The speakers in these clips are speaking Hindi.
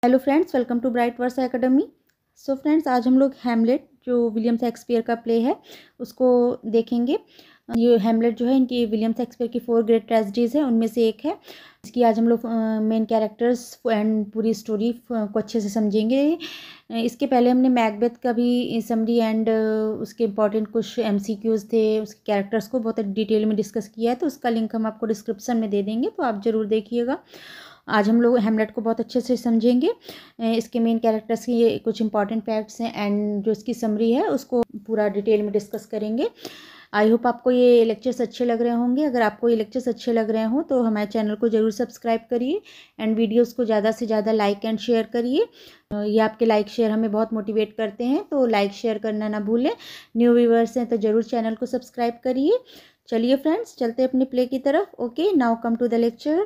Hello friends, welcome to Bright Verse Academy. So friends, आज हम लोग हैमलेट जो विलियम शेक्सपियर का प्ले है उसको देखेंगे। ये हैमलेट जो है इनकी विलियम शेक्सपियर की 4 ग्रेट ट्रेजेडीज़ है, उनमें से एक है। इसकी आज हम लोग मेन कैरेक्टर्स एंड पूरी स्टोरी को अच्छे से समझेंगे। इसके पहले हमने मैकबेथ का भी समरी एंड उसके इंपॉर्टेंट कुछ MCQs थे, उसके कैरेक्टर्स को बहुत डिटेल में डिस्कस किया है, तो उसका लिंक हम आपको डिस्क्रिप्शन में दे देंगे, तो आप ज़रूर देखिएगा। आज हम लोग हैमलेट को बहुत अच्छे से समझेंगे। इसके मेन कैरेक्टर्स के कुछ इंपॉर्टेंट फैक्ट्स हैं एंड जो इसकी समरी है उसको पूरा डिटेल में डिस्कस करेंगे। आई होप आपको ये लेक्चर्स अच्छे लग रहे होंगे। अगर आपको ये लेक्चर्स अच्छे लग रहे हों तो हमारे चैनल को ज़रूर सब्सक्राइब करिए एंड वीडियोस को ज़्यादा से ज़्यादा लाइक एंड शेयर करिए। ये आपके लाइक शेयर हमें बहुत मोटिवेट करते हैं, तो लाइक शेयर करना ना भूलें। न्यू व्यूअर्स हैं तो ज़रूर चैनल को सब्सक्राइब करिए। चलिए फ्रेंड्स, चलते हैं अपने प्ले की तरफ। Okay, now come to the lecture.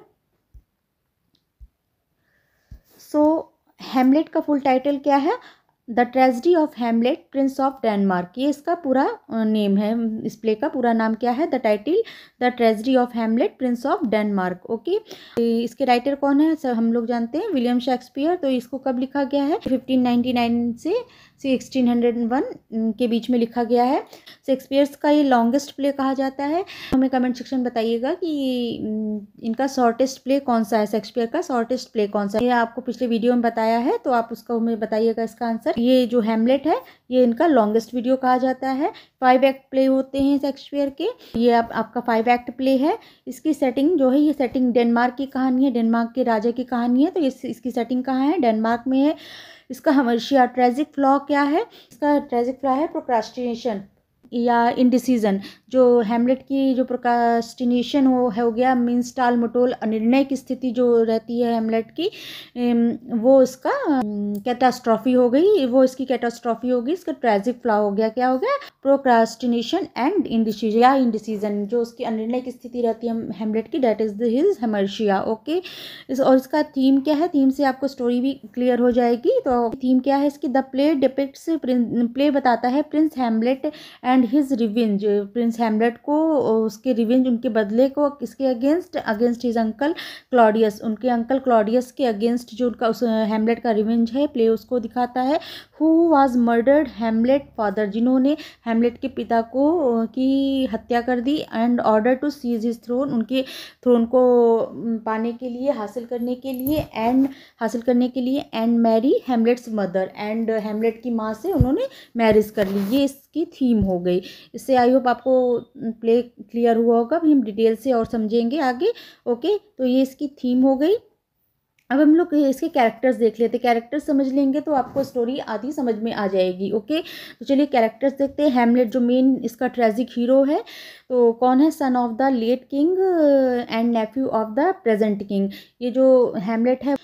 So Hamlet का फुल टाइटल क्या है? The tragedy of Hamlet prince of Denmark, ये इसका पूरा नेम है। इस प्ले का पूरा नाम क्या है? The title the tragedy of Hamlet prince of Denmark. Okay, इसके राइटर कौन है? सब हम लोग जानते हैं, विलियम शेक्सपियर। तो इसको कब लिखा गया है? 1599 से 1601 के बीच में लिखा गया है। शेक्सपियर्स का ये लॉन्गेस्ट प्ले कहा जाता है। हमें कमेंट सेक्शन बताइएगा कि इनका शॉर्टेस्ट प्ले कौन सा है, शेक्सपियर का शॉर्टेस्ट प्ले कौन सा है। ये आपको पिछले वीडियो में बताया है, तो आप उसका हमें बताइएगा इसका आंसर। ये जो हैमलेट है ये इनका लॉन्गेस्ट वीडियो कहा जाता है। 5 एक्ट प्ले होते हैं शेक्सपियर के। ये आपका 5 एक्ट प्ले है। इसकी सेटिंग जो है, ये सेटिंग डेनमार्क की कहानी है, डेनमार्क के राजा की कहानी है। तो इसकी सेटिंग कहाँ है? डेनमार्क में है। इसका हमेशा ट्रेजिक फ्लॉ क्या है? इसका ट्रेजिक फ्लॉ है प्रोक्रास्टिनेशन या इनडिसीजन। जो हैमलेट की जो प्रोक्रास्टिनेशन हो गया, मीन्स टाल मटोल, अनिर्णय की स्थिति जो रहती है हैमलेट की, वो इसका कैटास्ट्रॉफी हो गई, वो इसकी कैटास्ट्रॉफी हो गई। इसका ट्रेजिक फ्लॉ हो गया, क्या हो गया? प्रोक्रास्टिनेशन एंड इनडिसीजन या इनडिसीजन। जो उसकी अनिर्णय की स्थिति रहती है हैमलेट की, डेट इज हिज हेमर्शिया। ओके, और इसका थीम क्या है? थीम से आपको स्टोरी भी क्लियर हो जाएगी। तो थीम क्या है इसकी? द प्ले डिपिक्ट्स, प्ले बताता है Prince Hamlet and his revenge, Prince Hamlet को उसके रिवेंज, उनके बदले को किसके अगेंस्ट हिज अंकल क्लॉडियस, उनके अंकल क्लॉडियस के अगेंस्ट जो उनका उस हैमलेट का रिवेंज है, प्ले उसको दिखाता है। Who was murdered Hamlet father, जिन्होंने हैमलेट के पिता को की हत्या कर दी, and order to seize his throne, उनके थ्रोन को पाने के लिए, हासिल करने के लिए, and marry Hamlet's mother, and Hamlet की माँ से उन्होंने मैरिज कर ली। ये इसकी थीम हो गई। इससे आई होप आपको प्ले क्लियर हुआ होगा। अभी हम डिटेल से और समझेंगे आगे। ओके, तो ये इसकी थीम हो गई। अब हम लोग इसके कैरेक्टर्स देख लेते हैं। कैरेक्टर्स समझ लेंगे तो आपको स्टोरी आधी समझ में आ जाएगी। ओके, तो चलिए कैरेक्टर्स देखते हैं। हैमलेट जो मेन इसका ट्रेजिक हीरो है, तो कौन है? Son of the late king and nephew of the present king. ये जो हैमलेट है,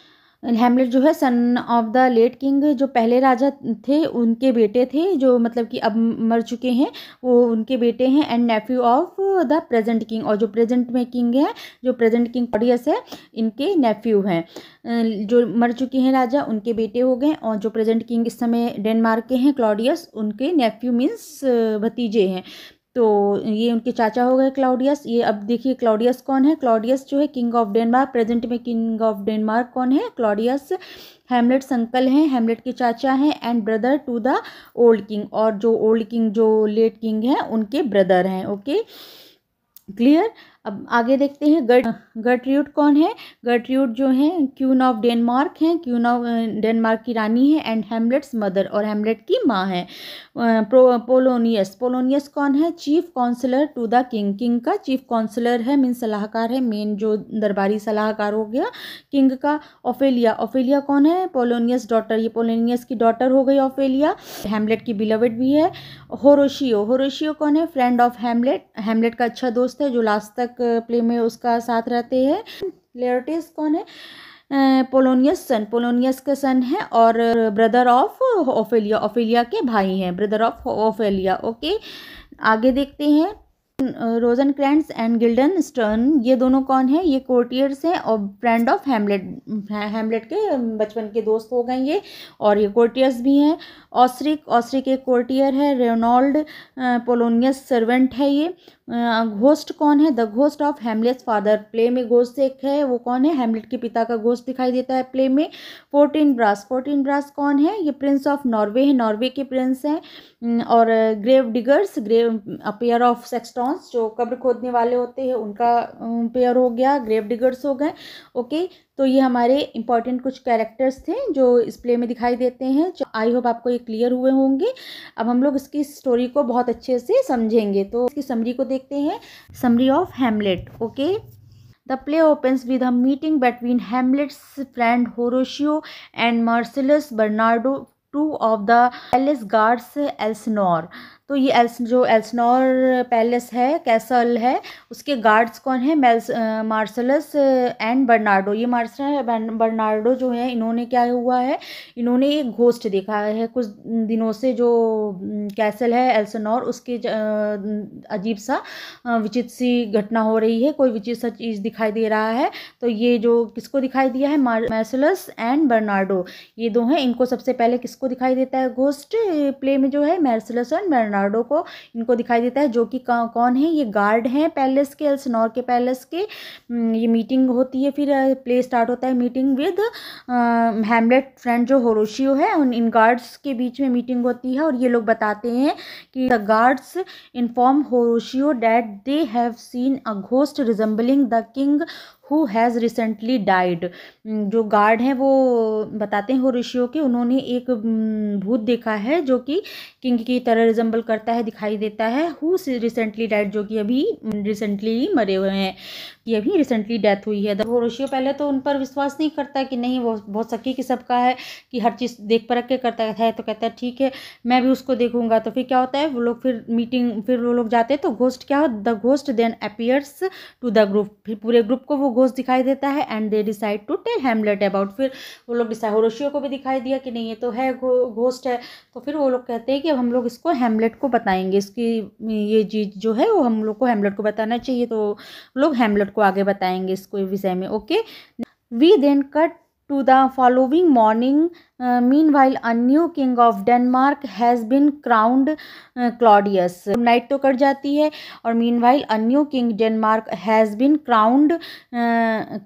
हैमलेट जो है son of the late king, जो पहले राजा थे उनके बेटे थे, जो मतलब कि अब मर चुके हैं, वो उनके बेटे हैं। And nephew of the present king, और जो प्रेजेंट में किंग है, जो प्रेजेंट किंग क्लॉडियस है, इनके नेफ्यू हैं। जो मर चुके हैं राजा उनके बेटे हो गए, और जो प्रेजेंट किंग इस समय डेनमार्क के हैं क्लॉडियस, उनके नेफ्यू मीन्स भतीजे हैं। तो ये उनके चाचा हो गए क्लॉडियस। ये अब देखिए क्लॉडियस कौन है? क्लॉडियस जो है किंग ऑफ डेनमार्क, प्रेजेंट में किंग ऑफ डेनमार्क कौन है? क्लॉडियस। हैमलेट्स अंकल हैं, हैमलेट के चाचा हैं, and brother to the old king, और जो ओल्ड किंग, जो लेट किंग हैं, उनके ब्रदर हैं। Okay, clear. अब आगे देखते हैं। गर्ट्रूड कौन है? गर्ट्रूड जो है क्वीन ऑफ डेनमार्क हैं, क्वीन ऑफ डेनमार्क की रानी है, एंड हैमलेट्स मदर, और हैमलेट की माँ है। पोलोनियस कौन है? Chief counsellor to the king, king का चीफ काउंसलर है, मीन सलाहकार है, मेन जो दरबारी सलाहकार हो गया किंग का। ओफेलिया कौन है? पोलोनियस डॉटर, ये पोलोनियस की डॉटर हो गई ओफेलिया, हैमलेट की बिलवेड भी है। होरोशियो कौन है? फ्रेंड ऑफ हैमलेट का अच्छा दोस्त है, जो लास्ट तक प्ले में उसका साथ रहते हैं। लेयर्टिस कौन है? पोलोनियस का सन है, और ब्रदर ऑफ ओफेलिया के भाई हैं, ब्रदर ऑफ ओफेलिया। ओके, आगे देखते हैं। रोजनक्रैंट्स एंड गिल्डनस्टर्न, ये दोनों कौन है? ये कोर्टियर्स हैं और फ्रेंड ऑफ हैमलेट के बचपन के दोस्त हो गए ये, और ये कोर्टियर्स भी हैं। ऑस्ट्रिक एक कोर्टियर है। रेनॉल्ड पोलोनियस सर्वेंट है ये। घोस्ट कौन है? The ghost of Hamlet's father. Play में घोस्ट एक है, वो कौन है? हेमलेट के पिता का घोस्ट दिखाई देता है प्ले में। फोर्टिनब्रास। फोर्टिनब्रास कौन है? ये प्रिंस ऑफ नॉर्वे है, नॉर्वे के प्रिंस हैं। और ग्रेव डिगर्स, पेयर ऑफ सेक्सटॉन्स, जो कब्र खोदने वाले होते हैं उनका पेयर हो गया, ग्रेव डिगर्स हो गए। ओके, तो ये हमारे इंपॉर्टेंट कुछ कैरेक्टर्स थे जो इस प्ले में दिखाई देते हैं। आई होप आपको ये क्लियर हुए होंगे। अब हम लोग इसकी स्टोरी को बहुत अच्छे से समझेंगे, तो इसकी समरी को देखते हैं। Summary of Hamlet. Okay, The play opens with a meeting between Hamlet's friend Horatio and Marcellus Bernardo, two of the palace guards Elsinore। तो ये जो एल्सनोर पैलेस है, कैसल है, उसके गार्ड्स कौन है? मार्सलस एंड बर्नार्डो। ये मार्सल बर्नार्डो जो है, इन्होंने क्या हुआ है, इन्होंने एक घोस्ट देखा है कुछ दिनों से। जो कैसल है एल्सनोर, उसके अजीब सा विचित्र सी घटना हो रही है, कोई विचित्र सा चीज़ दिखाई दे रहा है। तो ये जो किसको दिखाई दिया है? मार्सलस एंड बर्नार्डो, ये दो हैं। इनको सबसे पहले किसको दिखाई देता है घोस्ट प्ले में? जो है मार्सलस एंड बर्नार्डो को इनको दिखाई देता है, जो कि कौन है? ये गार्ड हैं पैलेस के, एल्सनोर के पैलेस के। ये मीटिंग होती है, फिर प्ले स्टार्ट होता है मीटिंग विद हैमलेट फ्रेंड जो होरोशियो है, उन इन गार्ड्स के बीच में मीटिंग होती है। और ये लोग बताते हैं कि the guards inform Horatio that they have seen a ghost resembling the king who has recently died. जो गार्ड हैं वो बताते हैं होरेशियो के, उन्होंने एक भूत देखा है जो कि किंग की तरह रिजेंबल करता है, दिखाई देता है। हु रिसेंटली डाइड, जो कि अभी रिसेंटली मरे हुए हैं, कि अभी रिसेंटली डेथ हुई है। होरेशियो पहले तो उन पर विश्वास नहीं करता कि नहीं वो बहुत सकी किस्म का है, कि हर चीज़ देख परख के करता है। तो कहता है ठीक है, मैं भी उसको देखूंगा। तो फिर क्या होता है, वो लोग फिर वो लोग जाते हैं। तो घोस्ट क्या हो? The ghost then appears to the group. फिर पूरे ग्रुप को वो घोस्ट दिखाई देता है। And they decide to tell Hamlet about. फिर वो लोग डिसाइड, होरेशियो को भी दिखाई दिया कि नहीं ये तो है घोस्ट है। तो फिर वो लोग कहते हैं कि अब हम लोग इसको हेमलेट को बताएंगे, इसकी ये चीज़ जो है वो हम लोग को हेमलेट को बताना चाहिए। तो लोग हेमलेट को आगे बताएंगे इसको विषय में। Okay, we then cut to the following morning. Meanwhile, a new king of Denmark has been crowned, Claudius. Night तो कट जाती है और meanwhile a new king Denmark has been crowned,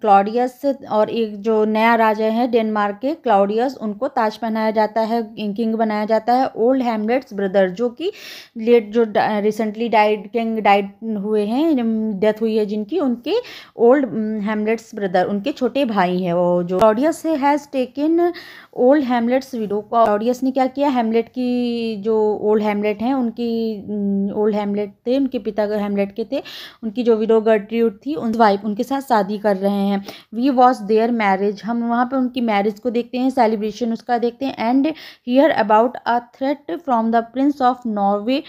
Claudius। और एक जो नया राजा है डेनमार्क के, क्लाउडियस, उनको ताज पहनाया जाता है, किंग बनाया जाता है। ओल्ड हेमलेट्स ब्रदर, जो कि लेट जो रिसेंटली किंग डाइड हुए हैं, डेथ हुई है जिनकी, उनके ओल्ड हेमलेट्स ब्रदर, उनके छोटे भाई हैं वो। जो Claudius has taken old Hamlet's window. Claudius ने क्या किया? हेमलेट की जो ओल्ड हेमलेट हैं, उनकी ओल्ड हेमलेट थे, उनके पिता हेमलेट के थे, उनकी जो विडो गर्ट्रूड थी, उन वाइफ, उनके साथ शादी कर रहे हैं। वी वॉच देयर मैरिज, हम वहाँ पे उनकी मैरिज को देखते हैं, सेलिब्रेशन उसका देखते हैं। And hear about a threat from the prince of Norway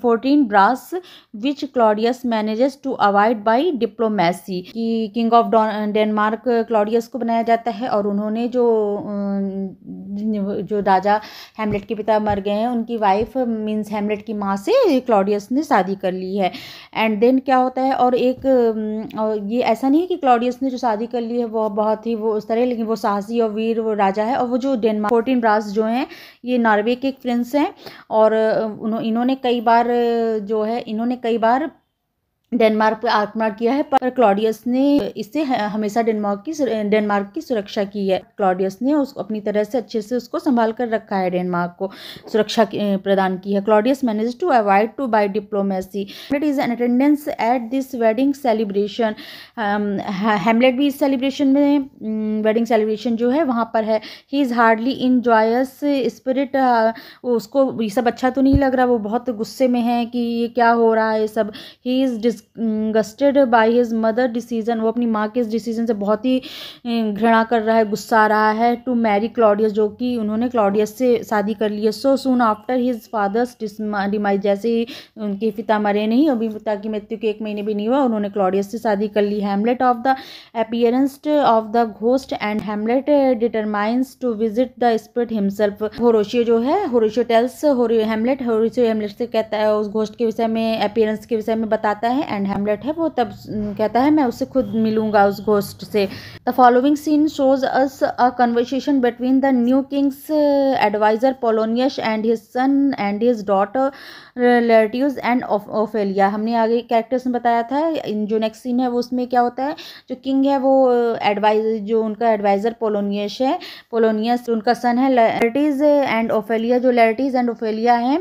Fortinbras, which Claudius manages to avoid by diplomacy. कि किंग ऑफ डेनमार्क क्लॉडियस को बनाया जाता है, और उन्होंने जो राजा हेमलेट के पिता मर गए हैं, उनकी वाइफ मीन्स हेमलेट की माँ से क्लॉडियस ने शादी कर ली है। एंड देन क्या होता है, और ये ऐसा नहीं है कि क्लॉडियस ने जो शादी कर ली है वो बहुत ही वो उस तरह, लेकिन वो साहसी और वीर वो राजा है। और वो जो डेनमार्क फोर्टिनब्रास जो हैं, ये नॉर्वे के एक प्रिंस हैं, और इन्होंने कई बार डेनमार्क पे आक्रमण किया है, पर क्लॉडियस ने इससे हमेशा डेनमार्क की सुरक्षा की है। क्लॉडियस ने उसको अपनी तरह से अच्छे से उसको संभाल कर रखा है, डेनमार्क को सुरक्षा प्रदान की है। Claudius manage to avoid to by diplomacy. Hamlet is an attendance at this wedding celebration. Hamlet भी इस सेलिब्रेशन में, वेडिंग सेलिब्रेशन जो है वहाँ पर है। He is hardly in joyous spirit. उसको ये सब अच्छा तो नहीं लग रहा, वो बहुत गुस्से में है कि ये क्या हो रहा है सब। He is disgusted by his mother decision. वो अपनी माँ के इस डिसीजन से बहुत ही घृणा कर रहा है, गुस्सा आ रहा है। टू मैरी क्लॉडियस, जो कि उन्होंने क्लॉडियस से शादी कर ली है। So soon after his father's demise, जैसे ही उनके पिता मरे नहीं, अभी पिता की मृत्यु के 1 महीने भी नहीं हुआ, उन्होंने क्लॉडियस से शादी कर ली। Hamlet of the appearance of the ghost and Hamlet determines to visit the spirit himself. Horatio जो है, होरेशियो टेल्स हेमलेट से कहता है, उस घोस्ट के विषय में, अपीयरेंस के विषय में बताता है। एंड हेमलेट है वो तब कहता है मैं उससे खुद मिलूंगा उस घोस्ट से। The following scene shows us a conversation between the new king's advisor Polonius and his son and his daughter relatives and Ophelia. हमने आगे कैरेक्टर्स में बताया था। जो नेक्स्ट सीन है वो उसमें क्या होता है, जो किंग है वो जो उनका एडवाइजर पोलोनियस है, पोलोनियस उनका सन है, लैरटीज एंड ओफेलिया, जो लैरटीज एंड ओफेलिया हैं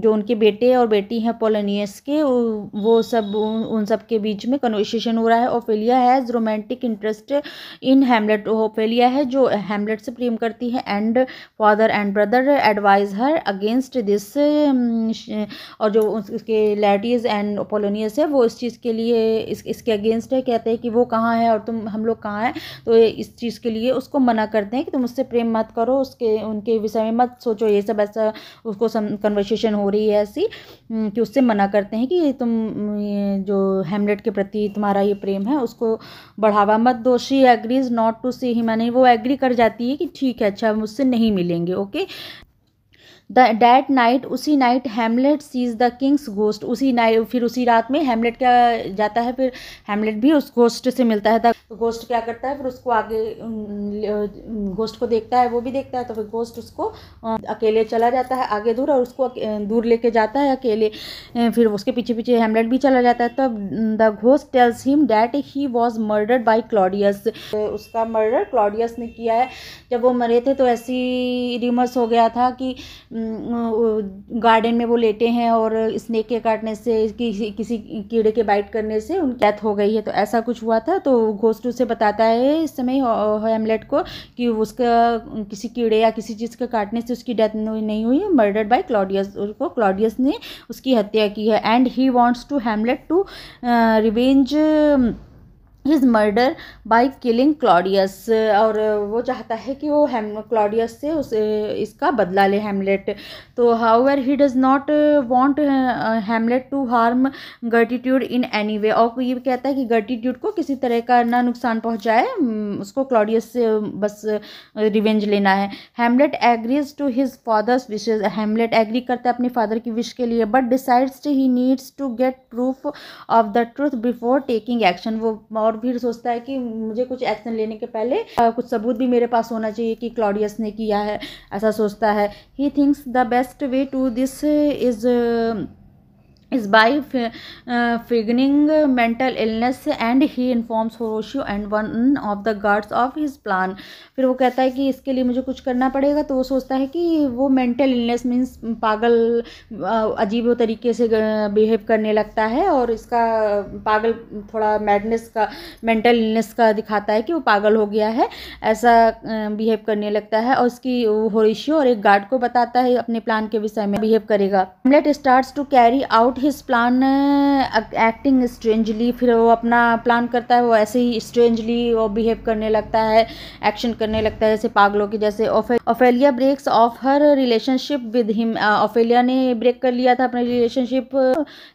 जो उनके बेटे और बेटी हैं पोलोनियस के, वो सब उन सब के बीच में कन्वर्सेशन हो रहा है। Ophelia has romantic interest in Hamlet. Ophelia है जो हेमलेट से प्रेम करती है and father and brother advise her against this. और जो उसके लैरटीज एंड पोलोनियस है वो इस चीज़ के लिए इसके अगेंस्ट है, कहते हैं कि वो कहाँ है और हम लोग कहाँ हैं, तो इस चीज़ के लिए उसको मना करते हैं कि तुम उससे प्रेम मत करो, उनके विषय में मत सोचो, ये सब ऐसा उसको कन्वर्सेशन हो रही है ऐसी कि उससे मना करते हैं कि तुम जो हेमलेट के प्रति तुम्हारा ये प्रेम है उसको बढ़ावा मत दो। She agrees not to see him, यानी वो एग्री कर जाती है कि ठीक है अच्छा मुझसे नहीं मिलेंगे। ओके, डैट नाइट, उसी night Hamlet sees the king's ghost. उसी नाइट फिर उसी रात में हेमलेट क्या जाता है, फिर हेमलेट भी उस घोस्ट से मिलता है। तो घोस्ट क्या करता है, फिर उसको आगे घोस्ट को देखता है, वो भी देखता है, तो फिर घोस्ट उसको अकेले चला जाता है आगे दूर और उसको दूर लेके जाता है अकेले। फिर उसके पीछे पीछे हेमलेट भी चला जाता है। तब the ghost tells him that he was murdered by Claudius. उसका मर्डर क्लॉडियस ने किया है। जब वो मरे थे तो ऐसी रिमर्स हो गया था कि गार्डन में वो लेटे हैं और स्नेक के काटने से किसी कीड़े के बाइट करने से उनकी डेथ हो गई है, तो ऐसा कुछ हुआ था। तो घोस्ट उसे बताता है इस समय हेमलेट को कि उसका किसी कीड़े या किसी चीज़ के काटने से उसकी डेथ नहीं हुई है, मर्डर्ड बाय क्लॉडियस, उसको क्लॉडियस ने उसकी हत्या की है। And he wants to Hamlet to revenge his murder by killing Claudius. और वो चाहता है कि वो क्लॉडियस से इसका बदला ले हेमलेट। तो however he does not want Hamlet to harm गर्टिट्यूड इन एनी वे। और ये कहता है कि गर्टिट्यूड को किसी तरह का ना नुकसान पहुंचाए, उसको क्लॉडियस से बस रिवेंज लेना है। Hamlet agrees to his father's wishes. Hamlet agree करता है अपने फादर की विश के लिए, but decides he needs to get proof of the truth before taking action. वो और फिर सोचता है कि मुझे कुछ एक्शन लेने के पहले कुछ सबूत भी मेरे पास होना चाहिए कि क्लॉडियस ने किया है, ऐसा सोचता है। He thinks the best way to this is by figuring mental illness and he informs Horatio and one of the guards of his plan। फिर वो कहता है कि इसके लिए मुझे कुछ करना पड़ेगा। तो वो सोचता है कि वो मेंटल इलनेस मीन्स पागल, अजीब तरीके से बिहेव करने लगता है और इसका पागल थोड़ा मैडनेस का, मेंटल इलनेस का दिखाता है कि वो पागल हो गया है, ऐसा बिहेव करने लगता है। और उसकी होरेशियो और एक गार्ड को बताता है अपने प्लान के विषय में बिहेव करेगा। Hamlet starts to carry out his plan acting strangely. फिर वो अपना प्लान करता है, वो ऐसे ही स्ट्रेंजली वो बिहेव करने लगता है, एक्शन करने लगता है जैसे पागलों की जैसे। Ophelia breaks off her relationship with him. Ophelia ने ब्रेक कर लिया था अपनी रिलेशनशिप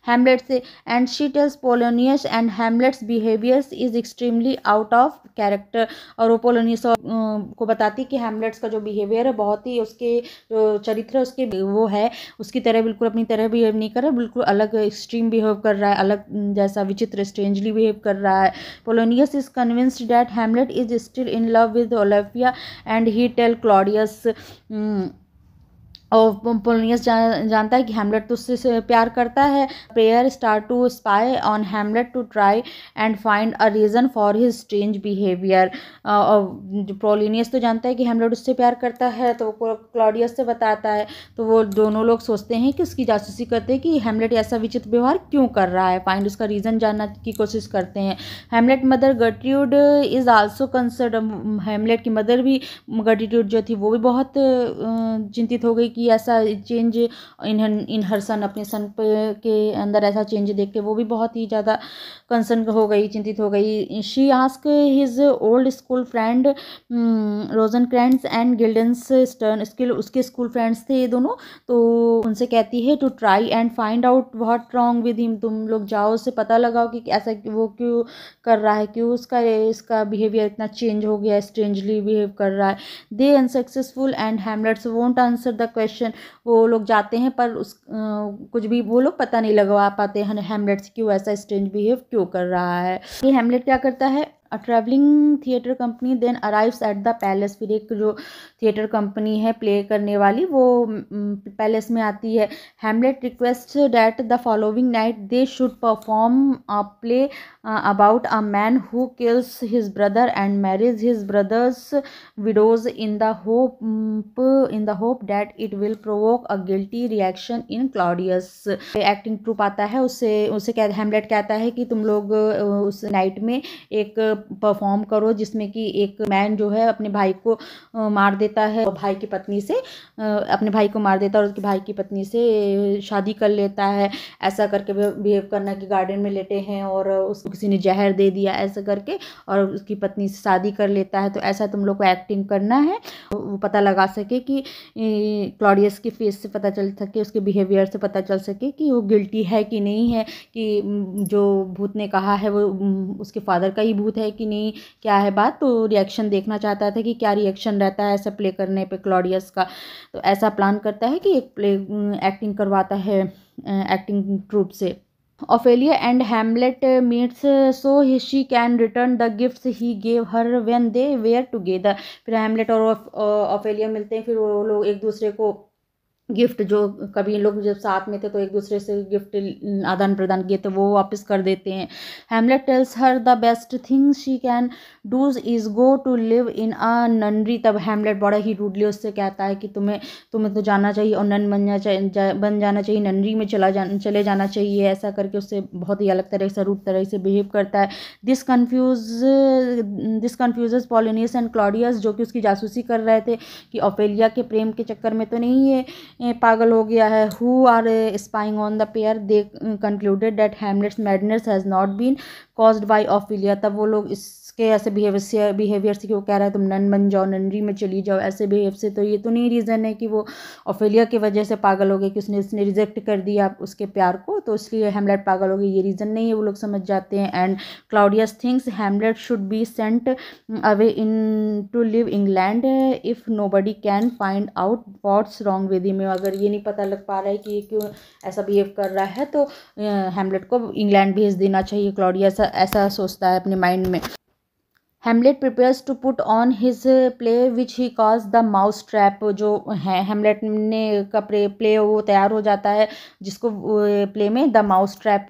हेमलेट से। And she tells Polonius and Hamlet's behaviours is extremely out of character. और वो पोलोनियस को बताती कि हेमलेट्स का जो बिहेवियर है बहुत ही, उसके जो चरित्र है उसके वो है उसकी तरह, बिल्कुल अपनी तरह बिहेव नहीं कर रहा, बिल्कुल अलग एक्सट्रीम बिहेव कर रहा है, अलग जैसा विचित्र स्ट्रेंजली बिहेव कर रहा है। Polonius is convinced that Hamlet is still in love with Olivia and he tell Claudius. और पोलोनियस जानता है कि हेमलेट तो उससे प्यार करता है। Prayer start to spy on Hamlet to try and find a reason for his strange behaviour. और पोलोनियस तो जानता है कि हेमलेट उससे प्यार करता है, तो वो क्लॉडियस से बताता है। तो वो दोनों लोग सोचते हैं कि उसकी जासूसी करते हैं कि हेमलेट ऐसा विचित्र व्यवहार क्यों कर रहा है, फाइंड उसका रीज़न जानने की कोशिश करते हैं। Hamlet mother Gertrude is also concern. Hamlet की मदर भी, गर्ट्रूड जो थी वो भी बहुत चिंतित हो गई कि ऐसा चेंज इन हर सन, अपने सन के अंदर ऐसा चेंज देख के वो भी बहुत ही ज़्यादा कंसर्न हो गई, चिंतित हो गई। She ask his old school friend Rosencrantz and Guildenstern, उसके स्कूल फ्रेंड्स थे ये दोनों, तो उनसे कहती है to try and find out what wrong with him. तुम लोग जाओ, उससे पता लगाओ कि ऐसा वो क्यों कर रहा है, क्यों इसका बिहेवियर इतना चेंज हो गया, स्ट्रेंजली बिहेव कर रहा है। They unsuccessful and Hamlet's won't answer the question question वो लोग जाते हैं, पर उस कुछ भी वो लोग पता नहीं लगवा पाते हैं हेमलेट से क्यों ऐसा स्ट्रेंज बिहेव क्यों कर रहा है। ये हेमलेट क्या करता है, a travelling theatre company then arrives at the palace. फिर एक जो थिएटर कंपनी है प्ले करने वाली वो पैलेस में आती है। Hamlet request that the following night they should perform a play about a man who kills his brother and marries his brother's widows in the hope that it will provoke a guilty reaction in Claudius. Acting troupe आता है, उससे उसे हेमलेट कहता है कि तुम लोग उस नाइट में एक परफॉर्म करो जिसमें कि एक मैन जो है अपने भाई को मार देता है और भाई की पत्नी से अपने भाई को मार देता है और उसके भाई की पत्नी से शादी कर लेता है। ऐसा करके बिहेव करना कि गार्डन में लेटे हैं और उसको किसी ने जहर दे दिया ऐसा करके, और उसकी पत्नी से शादी कर लेता है। तो ऐसा तुम लोग को एक्टिंग करना है, वो पता लगा सके कि क्लॉडियस के फेस से पता चल सके, उसके बिहेवियर से पता चल सके कि वो गिल्टी है कि नहीं है, कि जो भूत ने कहा है वो उसके फादर का ही भूत है कि नहीं, क्या है बात। तो रिएक्शन देखना चाहता था कि क्या रिएक्शन रहता है ऐसा प्ले करने पे क्लॉडियस का। तो ऐसा प्लान करता है कि एक प्ले एक्टिंग करवाता है एक्टिंग ट्रूप से। Ophelia and Hamlet meets so she can return the gifts he gave her when they were together। फिर हैमलेट और ऑफेलिया मिलते हैं, फिर वो लोग एक दूसरे को गिफ्ट जो कभी लोग जब साथ में थे तो एक दूसरे से गिफ्ट आदान प्रदान किए तो वो वापस कर देते हैं। Hamlet tells her the best thing she can do is go to live in a nunnery. तब हेमलेट बड़ा ही रूडली उससे कहता है कि तुम्हें तो जाना चाहिए और नन बन जाना चाहिए, ननरी में चले जाना चाहिए। ऐसा करके उससे बहुत ही अलग तरह से रूड तरह से बिहेव करता है। दिस कन्फ्यूजेस पॉलिनियस एंड क्लॉडियस, जो कि उसकी जासूसी कर रहे थे कि ऑफेलिया के प्रेम के चक्कर में तो नहीं है पागल हो गया है। Who are spying on the pair, they concluded that Hamlet's madness has not been caused by Ophelia. तब वो लोग इसके ऐसे बिहेवियर से क्यों कह रहा है तुम नन बन जाओ, ननरी में चली जाओ ऐसे बिहेव से, तो ये तो नहीं रीज़न है कि वो ऑफेलिया की वजह से पागल हो गए कि उसने रिजेक्ट कर दिया उसके प्यार को तो इसलिए हैमलेट पागल हो गई, ये रीज़न नहीं है, वो लोग समझ जाते हैं। And Claudius thinks Hamlet should be sent away in to live England if nobody can find out what's wrong with him. अगर ये नहीं पता लग पा रहा है कि ये क्यों ऐसा बिहेव कर रहा है तो हैमलेट को इंग्लैंड भेज देना चाहिए। क्लॉडियस ऐसा सोचता है अपने माइंड में। Hamlet prepares to put on his play which he calls the mouse trap. जो है हेमलेट ने का प्ले वो तैयार हो जाता है जिसको प्ले में द माउस ट्रैप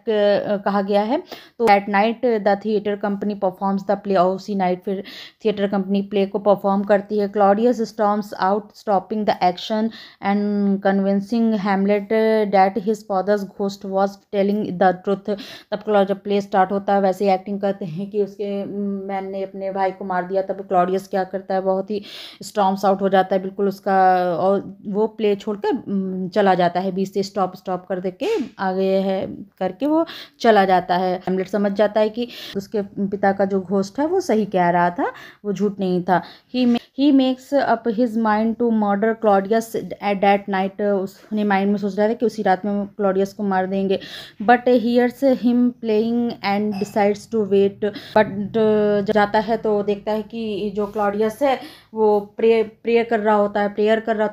कहा गया है। तो at night the theatre company performs the play, और उसी नाइट फिर थिएटर कंपनी प्ले को परफॉर्म करती है। Claudius storms out stopping the action and convincing Hamlet that his father's ghost was telling the truth. तब जब प्ले स्टार्ट होता है वैसे एक्टिंग करते हैं कि उसके मैन ने अपने भाई को मार दिया। तब क्लॉडियस क्या करता है, बहुत ही स्टॉर्म्स आउट हो जाता है बिल्कुल उसका, और वो प्ले छोड़कर चला जाता है, बीच से स्टॉप कर दे के आगे है करके वो चला जाता है। हेमलेट समझ जाता है कि उसके पिता का जो घोस्ट है वो सही कह रहा था, वो झूठ नहीं था। He makes up his mind to murder Claudius at that night. उसने माइंड में सोच रहा था कि उसी रात में क्लॉडियस को मार देंगे। But hears him playing and decides to wait. But जाता है तो देखता है कि जो क्लॉडियस है वो प्रेयर कर रहा होता है,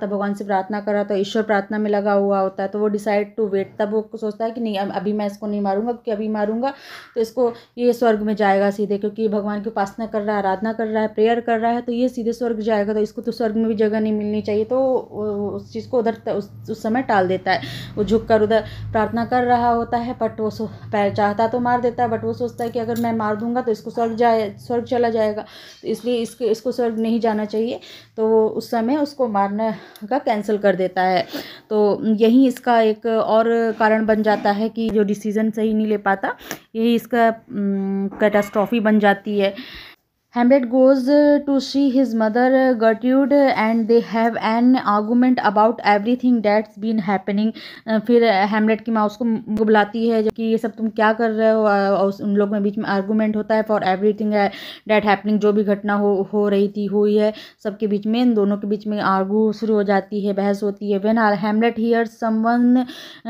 भगवान से प्रार्थना कर रहा था, ईश्वर प्रार्थना में लगा हुआ होता है। तो वो डिसाइड टू वेट, तब वो सोचता है कि नहीं अभी मैं इसको नहीं मारूंगा, क्योंकि अभी मारूंगा तो इसको ये स्वर्ग में जाएगा सीधे, क्योंकि भगवान की उपासना कर रहा है, आराधना कर रहा है, प्रेयर कर रहा है, तो ये सीधे स्वर्ग जाएगा, तो इसको तो स्वर्ग में भी जगह नहीं मिलनी चाहिए। तो उस चीज़ को उधर उस समय टाल देता है। वो झुक कर उधर प्रार्थना कर रहा होता है, बट वो चाहता तो मार देता है, बट वो सोचता है कि अगर मैं मार दूंगा तो इसको स्वर्ग चला जाएगा, तो इसलिए इसको स्वर्ग नहीं जाना चाहिए। तो वो उस समय उसको मारने का कैंसिल कर देता है। तो यही इसका एक और कारण बन जाता है कि जो डिसीजन सही नहीं ले पाता, यही इसका कैटास्ट्रॉफी बन जाती है। Hamlet goes to see his mother Gertrude and they have an argument about everything that's been happening। फिर हेमलेट की माँ उसको बुलाती है कि ये सब तुम क्या कर रहे हो, और उन लोगों में बीच में आर्गूमेंट होता है फॉर एवरीथिंग डैट हैपनिंग। जो भी घटना हो रही थी हुई है सबके बीच में, इन दोनों के बीच में आर्गू शुरू हो जाती है, बहस होती है। When Hamlet hears someone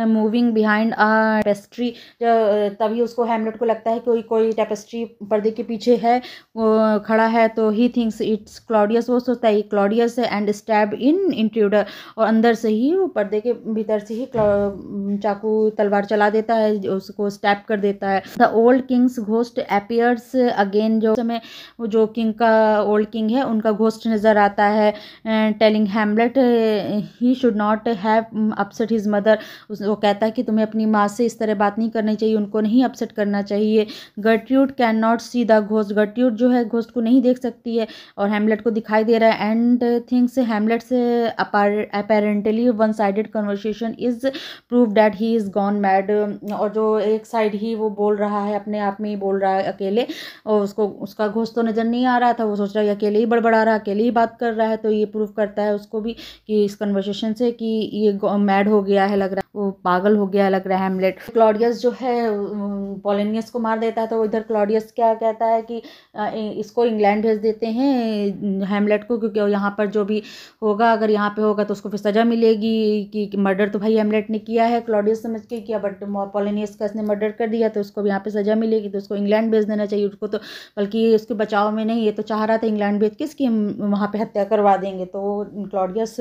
moving behind a tapestry, तभी उसको हेमलेट को लगता है कोई टेपेस्ट्री पर्दे के पीछे है खड़ा है तो ही थिंक्स इट्स क्लॉडियस, वो सोचता है क्लॉडियस है, एंड स्टैब इन इंट्रूडर, और अंदर से ही वो पर्दे के भीतर से ही चाकू तलवार चला देता है, उसको स्टैब कर देता है। The old Kings ghost appears again, जो समय वो जो किंग का ओल्ड किंग है उनका घोस्ट नज़र आता है, telling Hamlet he should not have upset his mother, वो कहता है कि तुम्हें अपनी माँ से इस तरह बात नहीं करनी चाहिए, उनको नहीं अपसेट करना चाहिए। गर्ट्यूड can not see the ghost, गर्ट्यूड जो है घोस्ट को नहीं देख सकती है और हैमलेट को दिखाई दे रहा है, एंड थिंग्स हैमलेट से apparently one sided conversation is prove that he is gone mad, और जो एक साइड ही वो बोल रहा है, अपने आप में ही बोल रहा है अकेले, और उसको उसका घोस्ट तो नज़र नहीं आ रहा था, वो सोच रहा है अकेले ही बड़बड़ा रहा है, अकेले ही बात कर रहा है, तो ये प्रूव करता है उसको भी कि इस कन्वर्सेशन से कि ये मैड हो गया है, लग रहा है वो पागल हो गया है, लग रहा है हैमलेट। क्लॉडियस जो है पोलेनियस को मार देता है, तो इधर क्लॉडियस क्या कहता है कि इसको इंग्लैंड भेज देते हैं हैमलेट को, क्योंकि यहाँ पर जो भी होगा, अगर यहाँ पे होगा तो उसको फिर सज़ा मिलेगी कि मर्डर तो भाई हैमलेट ने किया है, क्लॉडियस समझ के किया, बट पोलेनियस का इसने मर्डर कर दिया तो उसको भी यहाँ पे सज़ा मिलेगी, तो उसको इंग्लैंड भेज देना चाहिए उसको, तो बल्कि उसके बचाव में नहीं, ये तो चाह रहा था इंग्लैंड भेज के इसकी हम वहाँ पे हत्या करवा देंगे। तो क्लॉडियस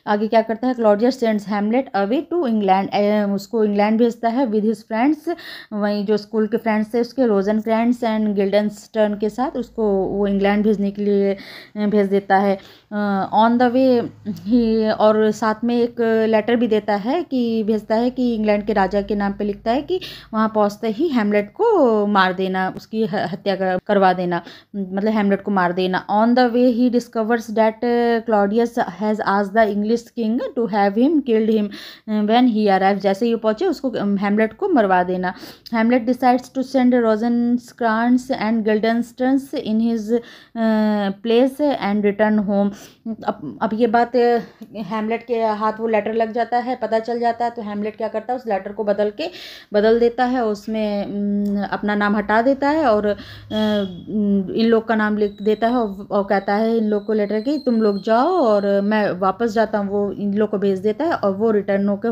आगे क्या करता है, Claudius sends Hamlet away to England, उसको इंग्लैंड भेजता है विद हिज फ्रेंड्स, वहीं जो स्कूल के फ्रेंड्स थे उसके, रोजनक्रैंट्स एंड गिल्डनस्टर्न के साथ उसको वो इंग्लैंड भेजने के लिए भेज देता है। ऑन द वे ही, और साथ में एक लेटर भी देता है कि भेजता है कि इंग्लैंड के राजा के नाम पे लिखता है कि वहाँ पहुँचते ही हैमलेट को मार देना, उसकी हत्या करवा देना, मतलब हैमलेट को मार देना। On the way he discovers that Claudius has asked the English king to have him killed him when he arrive, जैसे ही पहुँचे उसको हैमलेट को मरवा देना। Hamlet decides to send Rosencrantz and Guildenstern in his place and return home. अब ये बात हैमलेट के हाथ वो लेटर लग जाता है, पता चल जाता है, तो हैमलेट क्या करता है, उस लेटर को बदल देता है, उसमें अपना नाम हटा देता है और इन लोग का नाम लिख देता है, और कहता है इन लोग को लेटर कि तुम लोग जाओ और मैं वापस जाता हूँ, वो इन लोग को भेज देता है और वो रिटर्न होकर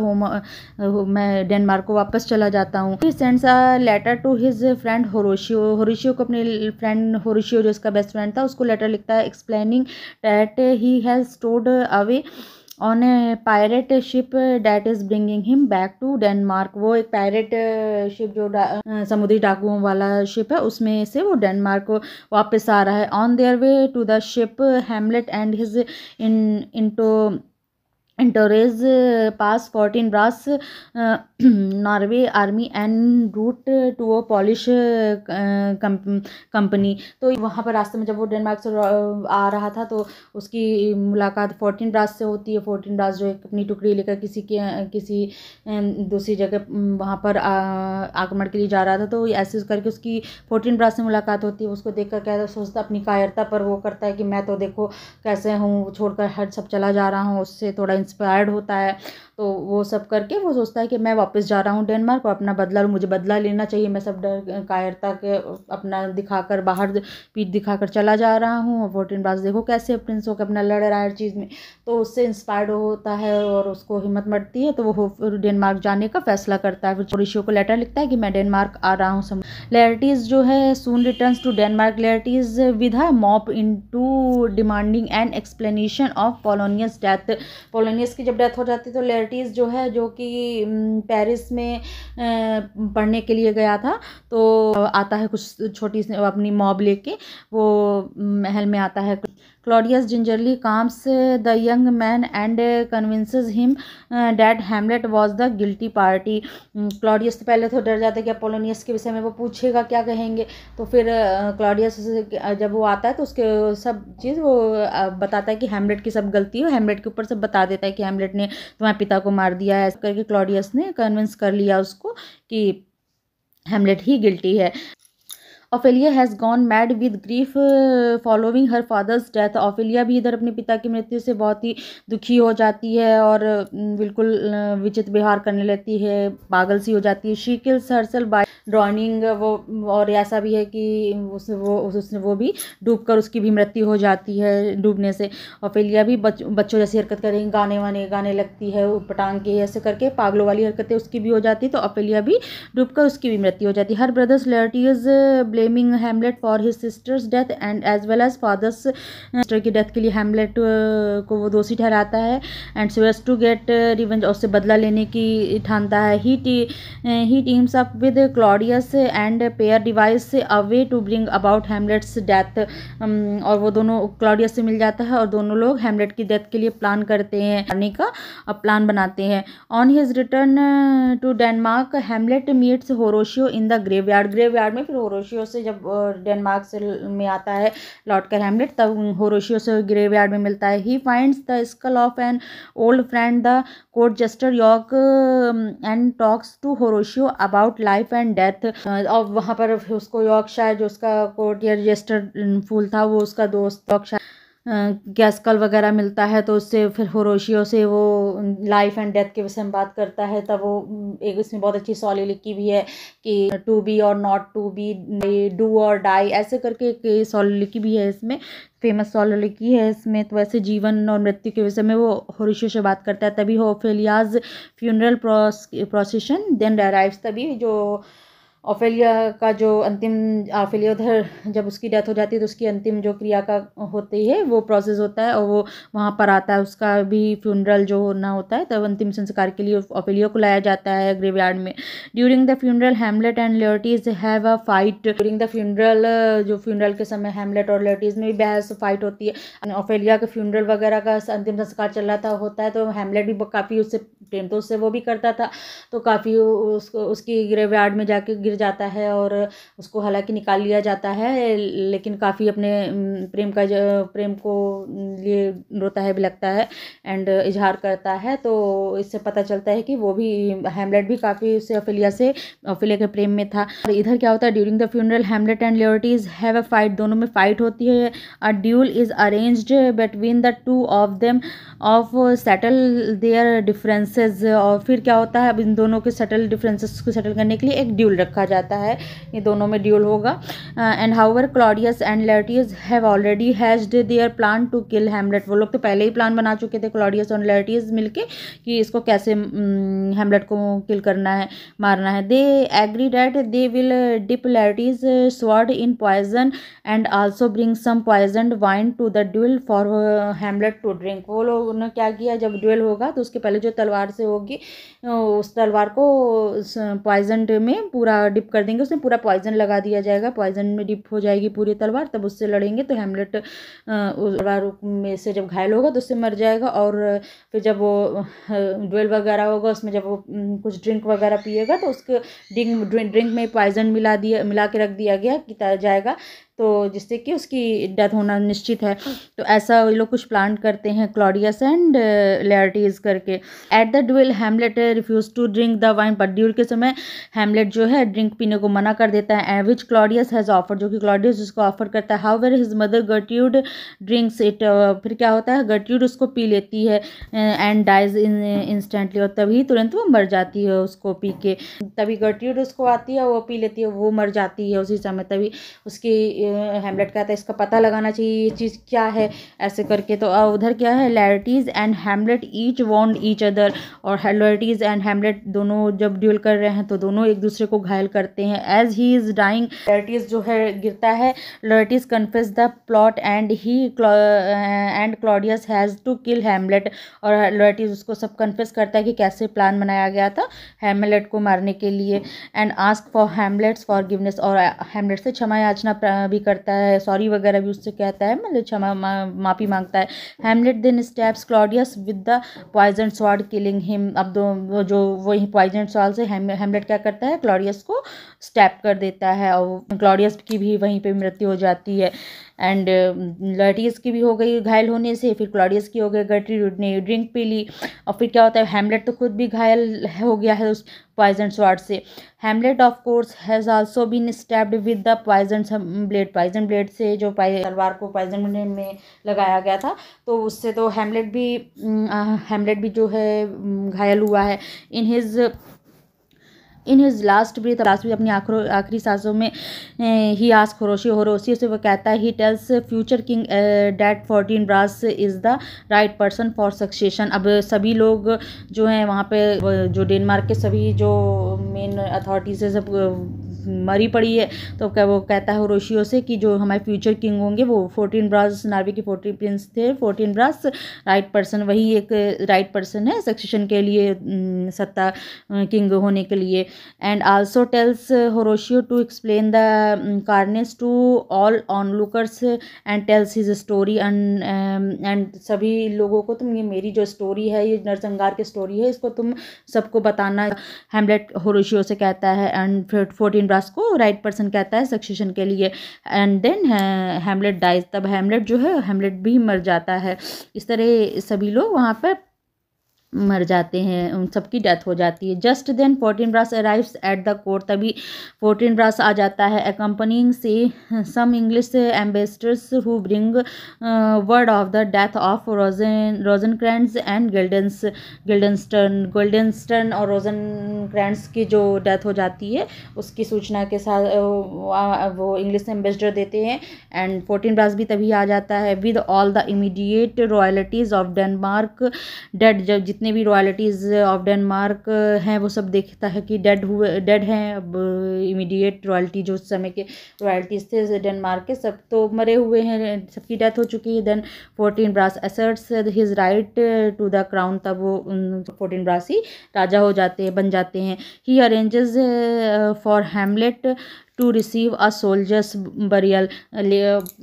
मैं डेनमार्क को वापस चला जाता हूँ। He sends a letter to his friend Horatio को, अपने फ्रेंड होरेशियो जो इसका बेस्ट फ्रेंड था, उसको लेटर लिखता है explaining that he has stored away on a pirate ship that is bringing him back to Denmark, वो एक पायरेट शिप जो समुद्री डाकुओं वाला शिप है, उसमें से वो डेनमार्क वापस आ रहा है। On their way to the ship Hamlet and his into Torres pass 14 brass Norway army en route to a Polish company. तो वहाँ पर रास्ते में जब वो डेनमार्क से आ रहा था तो उसकी मुलाकात 14 ब्रास से होती है। 14 ब्रास जो एक अपनी टुकड़ी लेकर किसी दूसरी जगह वहाँ पर आक्रमण के लिए जा रहा था, तो ऐसे करके उसकी 14 ब्रास से मुलाकात होती है। उसको देखकर क्या सोचता, अपनी कायरता पर वो करता है कि मैं तो देखो कैसे हूँ, छोड़कर हर सब चला जा रहा हूँ, उससे थोड़ा इंस्पायर्ड होता है। तो वो सब करके वो सोचता है कि मैं वापस जा रहा हूँ डेनमार्क और अपना बदला लूँ, मुझे बदला लेना चाहिए, मैं सब डर कायरता के अपना दिखाकर बाहर पीठ दिखाकर चला जा रहा हूँ। 14 ब्रास देखो कैसे प्रिंस होकर अपना लड़ रहा है हर चीज़ में, तो उससे इंस्पायर्ड होता है और उसको हिम्मत बढ़ती है, तो वो डेनमार्क जाने का फैसला करता है। फिर होरेशियो को लेटर लिखता है कि मैं डेनमार्क आ रहा हूँ। लेयर्टीज जो है soon returns to Denmark. Laertes with a mob into demanding an explanation of Polonius death. Polonius की जब डेथ हो जाती है तो लेयर्टीज जो है, जो कि पेरिस में पढ़ने के लिए गया था, तो आता है कुछ छोटी सी अपनी मॉब लेके, वो महल में आता है। Claudius gingerly calms the young man and convinces him that Hamlet was the guilty party. Claudius तो पहले तो डर जाता है कि पोलोनियस के विषय में वो पूछेगा, क्या कहेंगे, तो फिर क्लॉडियस जब वो आता है तो उसके सब चीज़ वो बताता है कि हैमलेट की सब गलती है, हैमलेट के ऊपर सब बता देता है कि हैमलेट ने तुम्हारे पिता को मार दिया है। ऐसा करके क्लॉडियस ने कन्विंस कर लिया उसको कि हैमलेट ही गिल्टी है। Ophelia has gone mad with grief following her father's death. Ophelia भी इधर अपने पिता की मृत्यु से बहुत ही दुखी हो जाती है और बिल्कुल विचित्र व्यवहार करने लगती है, पागल सी हो जाती है। She kills herself by drowning वो, और ऐसा भी है कि वो भी डूबकर उसकी भी मृत्यु हो जाती है डूबने से। ओफेलिया भी बच्चों जैसी हरकत करेंगी, गाने लगती है उटपटांग के, ऐसे करके पागलों वाली हरकतें उसकी भी हो जाती है, तो ओफेलिया भी डूबकर उसकी भी मृत्यु हो जाती है। Her brother's Laertes blaming Hamlet for his sister's death and as well as father's sister की डेथ के लिए हैमलेट को वो दोषी ठहराता है। And swears to get revenge, उससे बदला लेने की ठानता है। He teams up with Claudius and pair devise a way to bring about Hamlet's death, और वो दोनों क्लॉडियस से मिल जाता है और दोनों लोग हैमलेट की डेथ के लिए प्लान करते हैं, आने का प्लान बनाते हैं। On his return to Denmark Hamlet meets Horatio in the graveyard में, फिर होरोशियो से जब डेनमार्क से में आता है लौट कर हैमलेट, तब होरोशियो से ग्रेवयार्ड में मिलता है। He finds the skull of an old friend the court jester Yorick and talks to Horatio about life and death, और वहाँ पर उसको यॉर्कशायर जो उसका कोर्ट या रजिस्टर फूल था वो उसका दोस्त यॉर्कशायर गैस कल वगैरह मिलता है, तो उससे फिर होरोशियो से वो लाइफ एंड डेथ के विषय में बात करता है। तब वो एक इसमें बहुत अच्छी सॉलिलिकी भी है कि टू बी और नॉट टू बी, डू और डाई, ऐसे करके एक सॉलिलिकी भी है इसमें, फेमस सॉलिलिकी है इसमें। तो वैसे जीवन और मृत्यु के विषय में वो होरोशियो से बात करता है। तभी ओफेलियाज फ्यूनरल प्रोसेशन देन अराइव्स, तभी जो ओफेलिया का जो अंतिम, ओफेलिया उधर जब उसकी डेथ हो जाती है तो उसकी अंतिम जो क्रिया का होती है वो प्रोसेस होता है, और वो वहाँ पर आता है, उसका भी फ्यूनरल जो होना होता है, तब अंतिम संस्कार के लिए ओफेलिया को लाया जाता है ग्रेवयार्ड में। During the funeral Hamlet and Laertes have a fight, during the funeral, जो फ्यूनरल के समय हैमलेट और लेयर्टीज में भी बहस फाइट होती है। ओफेलिया का फ्यूनरल वगैरह का अंतिम संस्कार चल रहा था होता है, तो हैमलेट भी काफ़ी उससे प्रेम तो उससे वो भी करता था, तो काफ़ी उसको उसकी ग्रेवयार्ड में जाके गिर जाता है और उसको हालांकि निकाल लिया जाता है, लेकिन काफ़ी अपने प्रेम को लिए रोता है, बिलखता है एंड इजहार करता है। तो इससे पता चलता है कि वो भी, हैमलेट भी काफ़ी उससे ओफेलिया के प्रेम में था। और इधर क्या होता है, during the funeral Hamlet and Laertes have a fight, दोनों में फाइट होती है। A duel is arranged between the two of them of settle their differences, और फिर क्या होता है, अब इन दोनों के सेटल डिफरेंसेस को सेटल करने के लिए एक ड्यूल रखा जाता है, ये दोनों में ड्यूल होगा। And however Claudius and Laertes have already hatched their plan to kill Hamlet, वो लोग तो पहले ही प्लान बना चुके थे क्लॉडियस और लेयर्टियस मिलके कि इसको कैसे हैमलेट को किल करना है, मारना है। They agree that they will dip Laertes sword in poison and also bring some poisoned wine to the duel for Hamlet to drink. वो लोग ने क्या किया, जब ड्यूल होगा तो उसके पहले जो तलवार से होगी उस तलवार को पॉइजन में पूरा डिप कर देंगे, उसमें पूरा पॉइजन लगा दिया जाएगा, पॉइजन में डिप हो जाएगी पूरी तलवार, तब उससे लड़ेंगे। तो हैमलेट उस तलवार में से जब घायल होगा तो उससे मर जाएगा, और फिर जब वो ड्यूल वगैरह होगा उसमें जब वो कुछ ड्रिंक वगैरह पिएगा तो उसके ड्रिंक में पॉइजन मिला के रख दिया गया कि जाएगा, तो जिससे कि उसकी डेथ होना निश्चित है। तो ऐसा ये लोग कुछ प्लान करते हैं क्लॉडियस एंड लेयर्टीज करके। At the duel Hamlet refuse to drink the wine, पर ड्यूल के समय हैमलेट जो है ड्रिंक पीने को मना कर देता है, विच क्लॉडियस हैज़ ऑफर, जो कि क्लॉडियस उसको ऑफर करता है। हाउएवर हिज मदर गर्ट्यूड ड्रिंक्स इट, फिर क्या होता है, गर्ट्यूड उसको पी लेती है एंड डाइज इंस्टेंटली, और तभी तुरंत वो मर जाती है उसको पी के। तभी गर्ट्यूड उसको आती है, वो पी लेती है, वो मर जाती है उसी समय। तभी उसकी हैमलेट कहता है इसका पता लगाना चाहिए ये चीज़ क्या है, ऐसे करके। तो उधर क्या है, Laertes and Hamlet each wound each other, और लेयर्टीज एंड हैमलेट दोनों जब ड्यूल कर रहे हैं तो दोनों एक दूसरे को घायल करते हैं। As he is dying, Laertes जो है गिरता है, Laertes confess the plot and Claudius has to kill Hamlet, और लेयर्टीज उसको सब कन्फेस करता है कि कैसे प्लान बनाया गया था हैमलेट को मारने के लिए। And ask for Hamlet's forgiveness, और हैमलेट से क्षमा याचना भी करता है, सॉरी वगैरह भी उससे कहता है, मतलब क्षमा माफ़ी मांगता है। Hamlet then stabs Claudius with the poison sword killing him, अब जो वही पॉइजन स्वॉर्ड से हैमलेट क्या करता है, क्लॉडियस को स्टैब कर देता है, और क्लॉडियस की भी वहीं पे मृत्यु हो जाती है। एंड लेयर्टीज की भी हो गई घायल होने से, फिर क्लॉडियस की हो गई, गर्ट्रूड ने ड्रिंक पी ली, और फिर क्या होता है, हैमलेट तो खुद भी घायल हो गया है उस पॉइजन स्वॉर्ड से। Hamlet of course has also been stabbed with the poison blade, poison blade से जो तलवार को पॉइजन में लगाया गया था, तो उससे तो हैमलेट भी जो है घायल हुआ है। इन हिज लास्ट ब्रीथ अपनी आखिरी सांसों में ही आस्क होरोशियो से वो कहता है, he tells future king that Fortinbras is the right person for succession. अब सभी लोग जो हैं वहाँ पे जो डेनमार्क के सभी जो मेन अथॉरिटीज़ है सब मरी पड़ी है, तो क्या वो कहता है होरोशियो से कि जो हमारे फ्यूचर किंग होंगे वो फोर्टिनब्रास, नॉर्वे के 14 प्रिंस थे, फोर्टिनब्रास राइट पर्सन, वही एक राइट पर्सन है सक्सेशन के लिए, सत्ता किंग होने के लिए। And also tells Horatio to explain the carnage to all onlookers and tells his story and सभी लोगों को तुम ये मेरी जो स्टोरी है, ये नरसंहार की स्टोरी है, इसको तुम सबको बताना, हैमलेट होरोशियो से कहता है। एंड फिर फोर्टिनब्रास को राइट पर्सन कहता है सक्सेशन के लिए। एंड देन हैमलेट डाइज, तब हैमलेट जो है हैमलेट भी मर जाता है। इस तरह सभी लोग वहाँ पर मर जाते हैं, उन सबकी डेथ हो जाती है। Just then Fortinbras arrives at the court, तभी फोर्टिनब्रास आ जाता है अकम्पनिंग से some English ambassadors who bring word of the death of Rosencrantz and Guildenstern और रोजनक्रैंट्स की जो डेथ हो जाती है उसकी सूचना के साथ वो इंग्लिश एम्बेसडर देते हैं। एंड फोर्टिनब्रास भी तभी आ जाता है with all the immediate royalties of Denmark dead. जब जितने भी रॉयल्टीज़ ऑफ डेनमार्क हैं वो सब देखता है कि डेड हैं। अब इमीडिएट रॉयल्टी जो उस समय के रॉयल्टीज़ थे डेनमार्क के सब तो मरे हुए हैं, सबकी डेथ हो चुकी है। Then Fortinbras asserts his right to the crown, तब वो फोर्टिनब्रास ही राजा हो जाते हैं, बन जाते हैं। He arranges for Hamlet to receive a soldier's burial,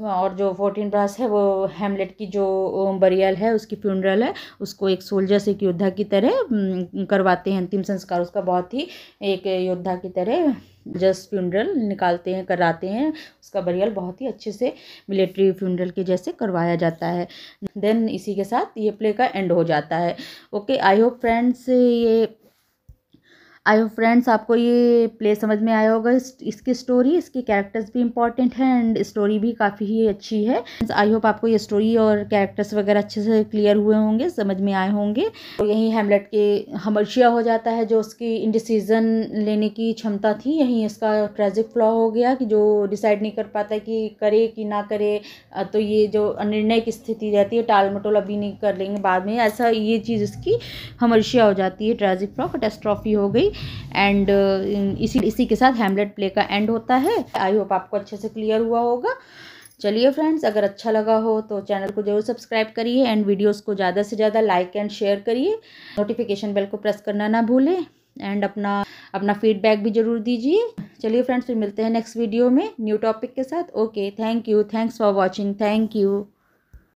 और जो फोर्टिनब्रास है वो हैमलेट की जो बरियल है उसकी फ्यूनरल है उसको एक सोल्जर्स, एक योद्धा की तरह करवाते हैं, अंतिम संस्कार उसका बहुत ही एक योद्धा की तरह जस्ट फ्यूनरल निकालते हैं, कराते हैं, उसका बरियल बहुत ही अच्छे से मिलिट्री फ्यूनरल के जैसे करवाया जाता है। देन इसी के साथ ये प्ले का एंड हो जाता है। ओके, आई होप फ्रेंड्स आपको ये प्ले समझ में आया होगा। इसकी स्टोरी, इसके कैरेक्टर्स भी इंपॉर्टेंट हैं एंड स्टोरी भी काफ़ी ही अच्छी है। आई होप आपको ये स्टोरी और कैरेक्टर्स वगैरह अच्छे से क्लियर हुए होंगे, समझ में आए होंगे। तो यही हैमलेट के हमेशा हो जाता है, जो उसकी इंडिसीजन लेने की क्षमता थी, यही इसका ट्रेजिक फ्लॉ हो गया कि जो डिसाइड नहीं कर पाता कि करे कि ना करे। तो ये जो अनिर्णय की स्थिति रहती है, टाल मटोल अभी नहीं कर लेंगे बाद में, ऐसा ये चीज़ इसकी हमेशा हो जाती है, ट्रेजिक फ्लॉ, कैटास्ट्रॉफी हो गई। एंड इसी के साथ हैमलेट प्ले का एंड होता है। आई होप आपको अच्छे से क्लियर हुआ होगा। चलिए फ्रेंड्स, अगर अच्छा लगा हो तो चैनल को जरूर सब्सक्राइब करिए एंड वीडियोस को ज़्यादा से ज़्यादा लाइक एंड शेयर करिए। नोटिफिकेशन बेल को प्रेस करना ना भूलें एंड अपना फीडबैक भी ज़रूर दीजिए। चलिए फ्रेंड्स, फिर मिलते हैं नेक्स्ट वीडियो में न्यू टॉपिक के साथ। Okay, thank you, thanks for watching, thank you.